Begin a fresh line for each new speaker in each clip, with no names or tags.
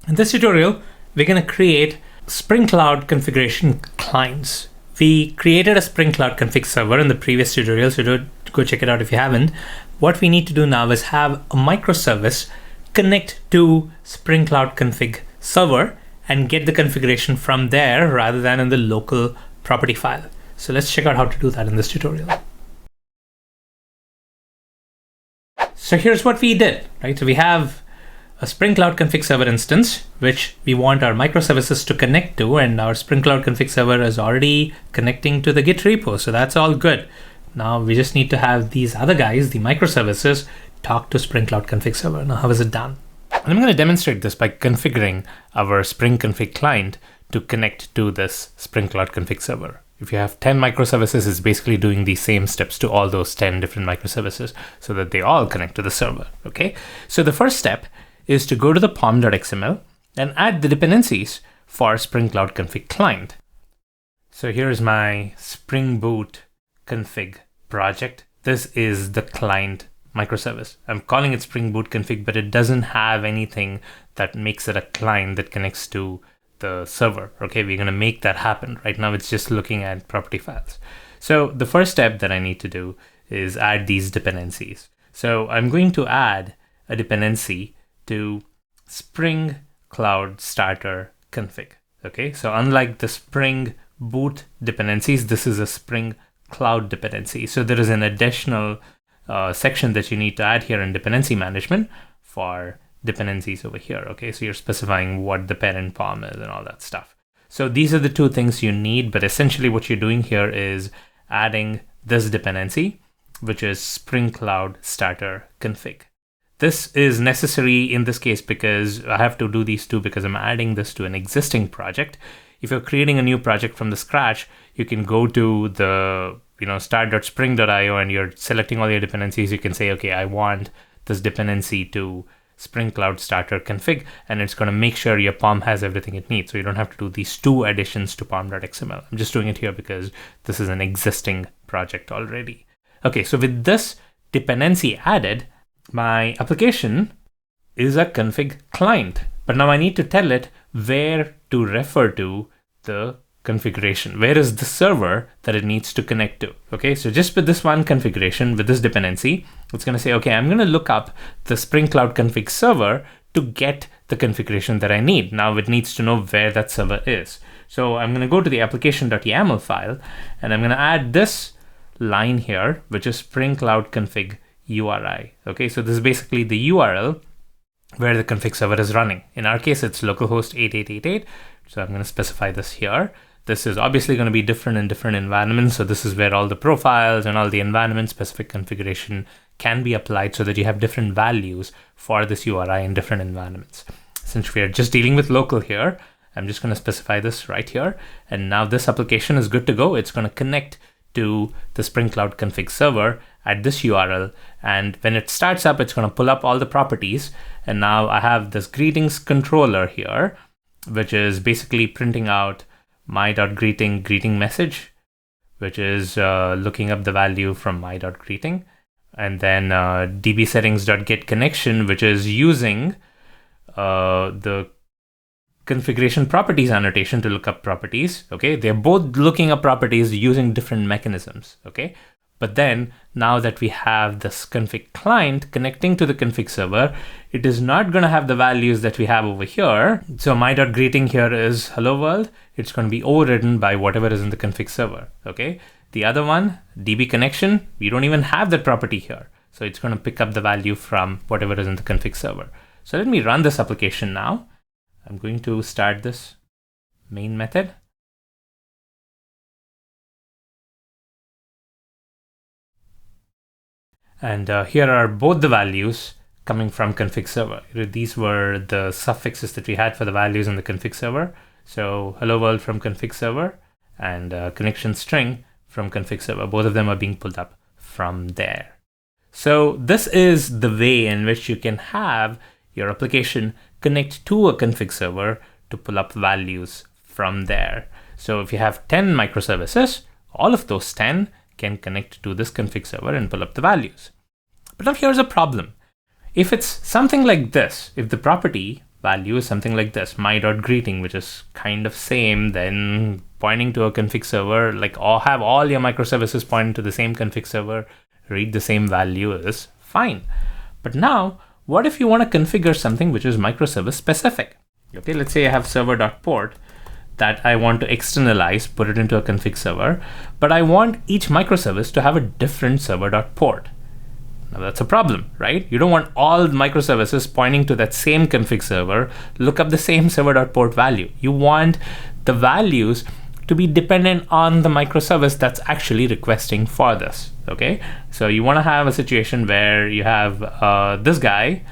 In this tutorial, we're going to create Spring Cloud configuration clients. We created a Spring Cloud config server in the previous tutorial, so go check it out if you haven't. What we need to do now is have a microservice connect to Spring Cloud config server and get the configuration from there rather than in the local property file. So let's check out how to do that in this tutorial. So here's what we did, right? So we have a Spring Cloud config server instance, which we want our microservices to connect to, and our Spring Cloud config server is already connecting to the Git repo. So that's all good. Now we just need to have these other guys, the microservices, talk to Spring Cloud config server. Now, how is it done? And I'm going to demonstrate this by configuring our Spring config client to connect to this Spring Cloud config server. If you have 10 microservices, it's basically doing the same steps to all those 10 different microservices so that they all connect to the server. Okay. So the first step is to go to the pom.xml and add the dependencies for Spring Cloud config client. So here's my Spring Boot config project. This is the client microservice. I'm calling it Spring Boot config, but it doesn't have anything that makes it a client that connects to the server. Okay, we're going to make that happen. Right now, it's just looking at property files. So the first step that I need to do is add these dependencies. So I'm going to add a dependency to Spring Cloud Starter config. Okay, so unlike the Spring Boot dependencies, this is a Spring Cloud dependency. So there is an additional section that you need to add here in dependency management for dependencies over here. Okay, so you're specifying what the parent pom is and all that stuff. So these are the two things you need, but essentially what you're doing here is adding this dependency, which is Spring Cloud Starter config. This is necessary in this case because I have to do these two because I'm adding this to an existing project. If you're creating a new project from the scratch, you can go to the start.spring.io and you're selecting all your dependencies. You can say, okay, I want this dependency to Spring Cloud Starter config, and it's going to make sure your POM has everything it needs. So you don't have to do these two additions to pom.xml. I'm just doing it here because this is an existing project already. Okay, so with this dependency added, my application is a config client, but now I need to tell it where to refer to the configuration. Where is the server that it needs to connect to? Okay, so just with this one configuration, with this dependency, it's going to say, okay, I'm going to look up the Spring Cloud config server to get the configuration that I need. Now it needs to know where that server is. So I'm going to go to the application.yaml file, and I'm going to add this line here, which is Spring Cloud config URI. Okay, so this is basically the URL where the config server is running. In our case, it's localhost 8888. So I'm going to specify this here. This is obviously going to be different in different environments. So this is where all the profiles and all the environment specific configuration can be applied so that you have different values for this URI in different environments. Since we are just dealing with local here, I'm just going to specify this right here. And now this application is good to go. It's going to connect to the Spring Cloud config server at this URL. And when it starts up, it's going to pull up all the properties. And now I have this greetings controller here, which is basically printing out my.greeting greeting message, which is looking up the value from my.greeting. And then dbsettings.get connection, which is using the configuration properties annotation to look up properties. Okay, they're both looking up properties using different mechanisms. Okay, but then now that we have this config client connecting to the config server, it is not going to have the values that we have over here. So my.greeting here is hello world. It's going to be overridden by whatever is in the config server. Okay, the other one, db connection, we don't even have that property here. So it's going to pick up the value from whatever is in the config server. So let me run this application now. I'm going to start this main method. And here are both the values coming from config server. These were the suffixes that we had for the values in the config server. So hello world from config server and connection string from config server. Both of them are being pulled up from there. So this is the way in which you can have your application connect to a config server to pull up values from there. So if you have 10 microservices, all of those 10 can connect to this config server and pull up the values. But now here's a problem. If it's something like this, if the property value is something like this, my.greeting, which is kind of same, then pointing to a config server, like have all your microservices pointing to the same config server, read the same value is fine. But now, what if you want to configure something which is microservice specific? Okay, let's say I have server.port that I want to externalize, put it into a config server, but I want each microservice to have a different server.port. Now that's a problem, right? You don't want all microservices pointing to that same config server, look up the same server.port value. You want the values to be dependent on the microservice that's actually requesting for this, okay? So you want to have a situation where you have this guy,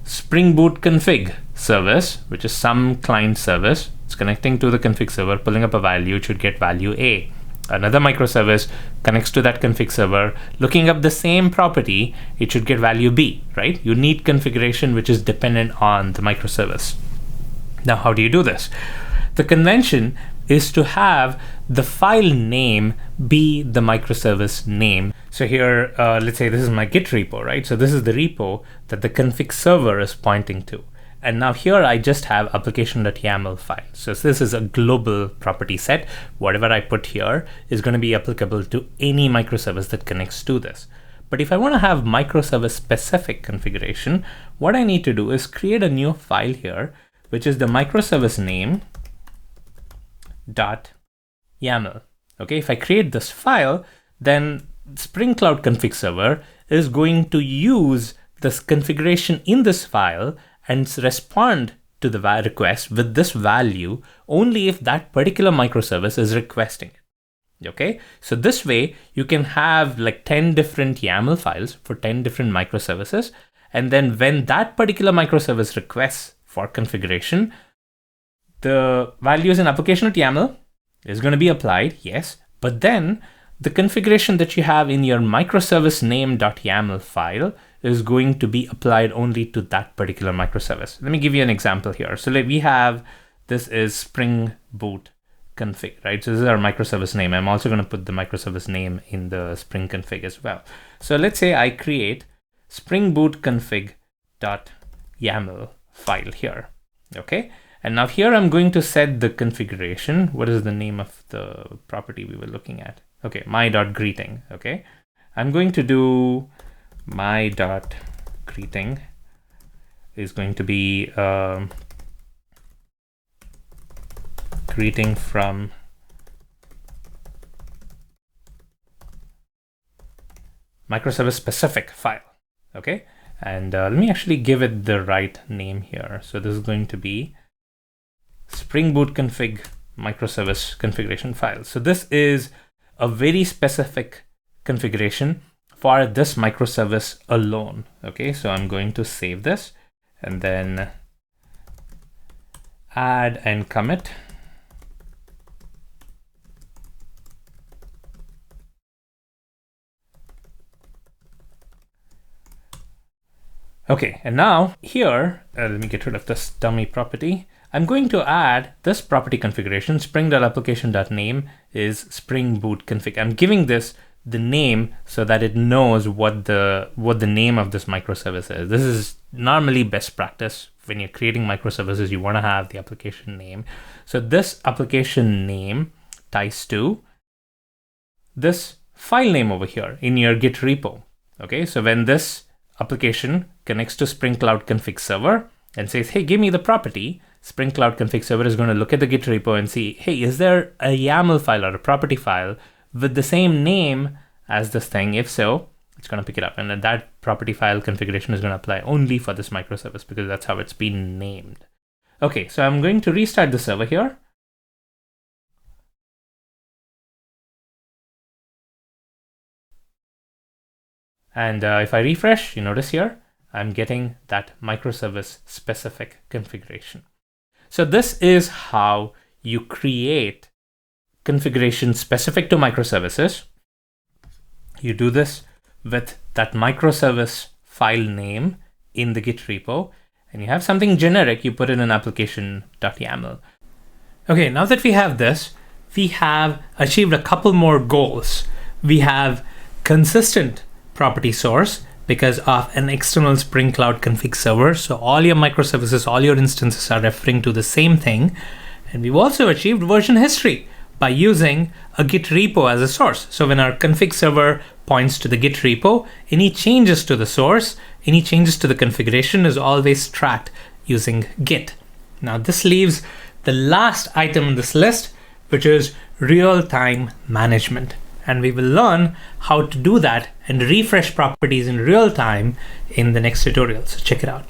Spring Boot config service, which is some client service. It's connecting to the config server, pulling up a value, it should get value A. Another microservice connects to that config server, looking up the same property, it should get value B, right? You need configuration which is dependent on the microservice. Now, how do you do this? The convention is to have the file name be the microservice name. So here, let's say this is my Git repo, right? So this is the repo that the config server is pointing to. And now here I just have application.yaml file. So this is a global property set. Whatever I put here is going to be applicable to any microservice that connects to this. But if I want to have microservice-specific configuration, what I need to do is create a new file here, which is the microservice name.yaml. Okay, if I create this file, then Spring Cloud config server is going to use this configuration in this file and respond to the request with this value only if that particular microservice is requesting it. Okay, so this way you can have like 10 different YAML files for 10 different microservices. And then when that particular microservice requests for configuration, the values in application.yaml is going to be applied, yes, but then the configuration that you have in your microservice name.yaml file is going to be applied only to that particular microservice. Let me give you an example here. So we have, this is Spring Boot config, right? So this is our microservice name. I'm also going to put the microservice name in the Spring config as well. So let's say I create Spring Boot config.yaml file here, okay? And now here I'm going to set the configuration. What is the name of the property we were looking at? Okay, my.greeting, okay? I'm going to do my.greeting is going to be greeting from Microservice-specific file, okay? And let me actually give it the right name here. So this is going to be Spring Boot config microservice configuration file. So this is a very specific configuration for this microservice alone. Okay, so I'm going to save this and then add and commit. Okay, and now here, let me get rid of this dummy property. I'm going to add this property configuration, spring.application.name is Spring Boot config. I'm giving this the name so that it knows what the name of this microservice is. This is normally best practice. When you're creating microservices, you want to have the application name. So this application name ties to this file name over here in your Git repo. Okay, so when this application connects to Spring Cloud config server and says, hey, give me the property, Spring Cloud config server is going to look at the Git repo and see, hey, is there a YAML file or a property file with the same name as this thing? If so, it's going to pick it up. And then that property file configuration is going to apply only for this microservice because that's how it's been named. Okay, so I'm going to restart the server here. And if I refresh, you notice here, I'm getting that microservice-specific configuration. So this is how you create configuration specific to microservices. You do this with that microservice file name in the Git repo, and you have something generic, you put it in application.yaml. Okay, now that we have this, we have achieved a couple more goals. We have consistent property source, because of an external Spring Cloud config server. So all your microservices, all your instances are referring to the same thing. And we've also achieved version history by using a Git repo as a source. So when our config server points to the Git repo, any changes to the source, any changes to the configuration is always tracked using Git. Now this leaves the last item in this list, which is real-time management. And we will learn how to do that and refresh properties in real time in the next tutorial. So check it out.